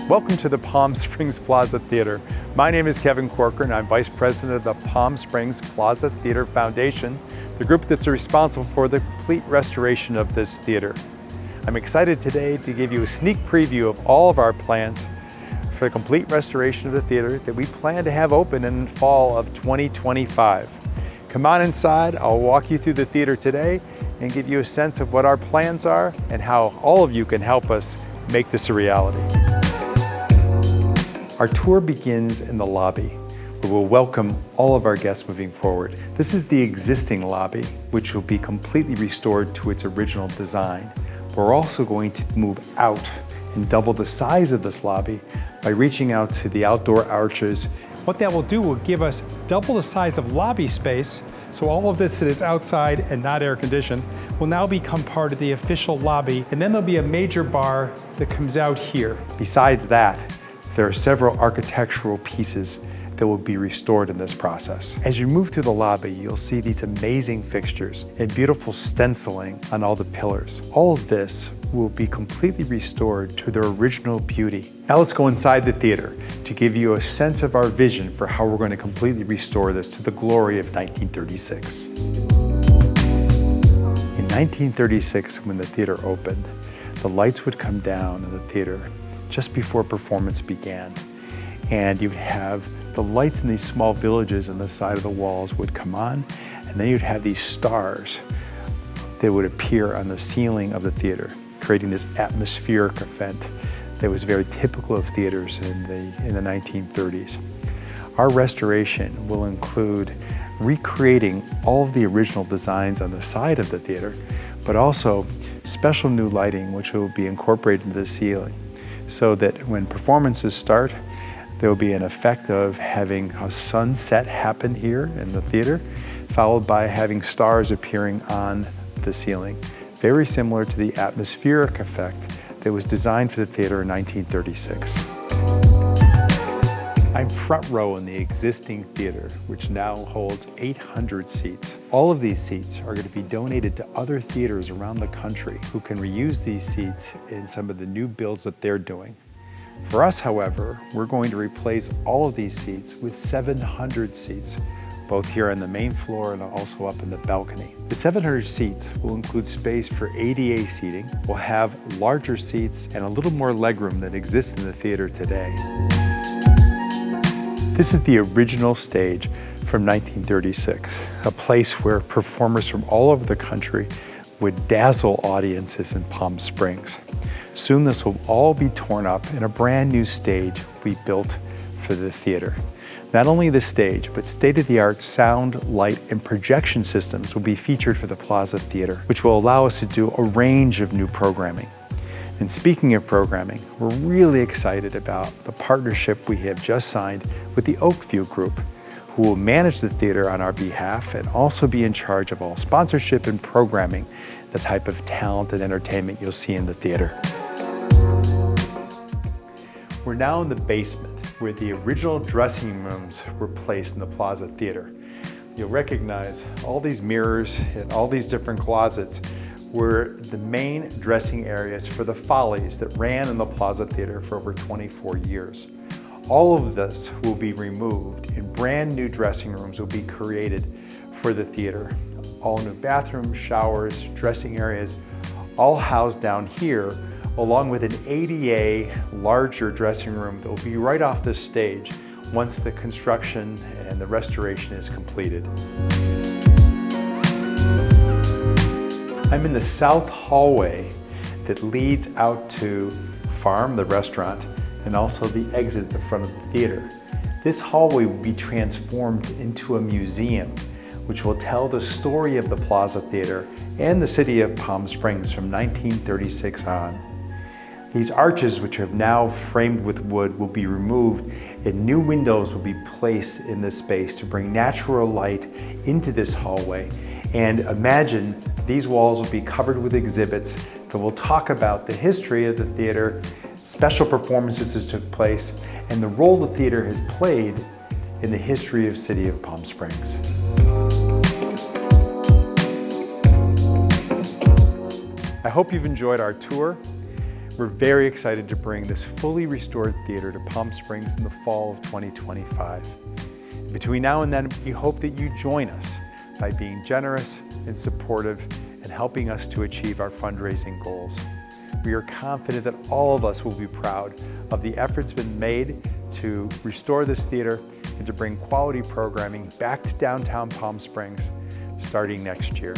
Welcome to the Palm Springs Plaza Theater. My name is Kevin Corcoran. I'm Vice President of the Palm Springs Plaza Theatre Foundation, the group that's responsible for the complete restoration of this theater. I'm excited today to give you a sneak preview of all of our plans for the complete restoration of the theater that we plan to have open in the fall of 2025. Come on inside, I'll walk you through the theater today and give you a sense of what our plans are and how all of you can help us make this a reality. Our tour begins in the lobby, where we'll welcome all of our guests moving forward. This is the existing lobby, which will be completely restored to its original design. We're also going to move out and double the size of this lobby by reaching out to the outdoor arches. What that will do will give us double the size of lobby space, so all of this that is outside and not air conditioned will now become part of the official lobby, and then there'll be a major bar that comes out here. Besides that, there are several architectural pieces that will be restored in this process. As you move through the lobby, you'll see these amazing fixtures and beautiful stenciling on all the pillars. All of this will be completely restored to their original beauty. Now let's go inside the theater to give you a sense of our vision for how we're going to completely restore this to the glory of 1936. In 1936, when the theater opened, the lights would come down in the theater just before performance began. And you'd have the lights in these small villages on the side of the walls would come on, and then you'd have these stars that would appear on the ceiling of the theater, creating this atmospheric event that was very typical of theaters in the 1930s. Our restoration will include recreating all of the original designs on the side of the theater, but also special new lighting which will be incorporated into the ceiling, so that when performances start, there will be an effect of having a sunset happen here in the theater, followed by having stars appearing on the ceiling, very similar to the atmospheric effect that was designed for the theater in 1936. I'm front row in the existing theater, which now holds 800 seats. All of these seats are going to be donated to other theaters around the country who can reuse these seats in some of the new builds that they're doing. For us, however, we're going to replace all of these seats with 700 seats, both here on the main floor and also up in the balcony. The 700 seats will include space for ADA seating. We'll have larger seats and a little more legroom than exists in the theater today. This is the original stage from 1936, a place where performers from all over the country would dazzle audiences in Palm Springs. Soon this will all be torn up and a brand new stage will be built for the theater. Not only the stage, but state-of-the-art sound, light, and projection systems will be featured for the Plaza Theater, which will allow us to do a range of new programming. And speaking of programming, we're really excited about the partnership we have just signed with the Oakview Group, who will manage the theater on our behalf and also be in charge of all sponsorship and programming, the type of talent and entertainment you'll see in the theater. We're now in the basement, where the original dressing rooms were placed in the Plaza Theater. You'll recognize all these mirrors and all these different closets were the main dressing areas for the Follies that ran in the Plaza Theater for over 24 years. All of this will be removed and brand new dressing rooms will be created for the theater. All new bathrooms, showers, dressing areas, all housed down here, along with an ADA larger dressing room that will be right off this stage once the construction and the restoration is completed. I'm in the south hallway that leads out to Farm, the restaurant, and also the exit at the front of the theater. This hallway will be transformed into a museum, which will tell the story of the Plaza Theater and the city of Palm Springs from 1936 on. These arches, which are now framed with wood, will be removed and new windows will be placed in this space to bring natural light into this hallway. And imagine these walls will be covered with exhibits that will talk about the history of the theater, special performances that took place, and the role the theater has played in the history of the city of Palm Springs. I hope you've enjoyed our tour. We're very excited to bring this fully restored theater to Palm Springs in the fall of 2025. Between now and then, we hope that you join us by being generous and supportive and helping us to achieve our fundraising goals. We are confident that all of us will be proud of the efforts been made to restore this theater and to bring quality programming back to downtown Palm Springs starting next year.